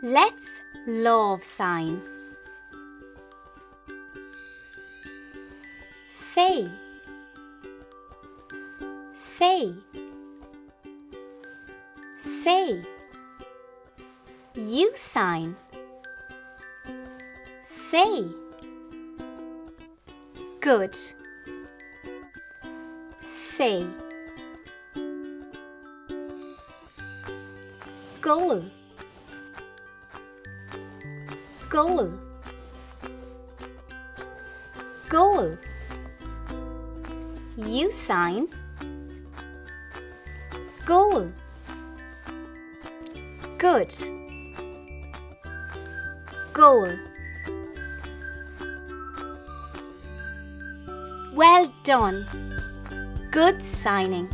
Let's love sign. Say, say, say. You sign. Say. Good. Say. Goal. Goal. Goal. You sign. Goal. Good. Goal. Well done. Good signing.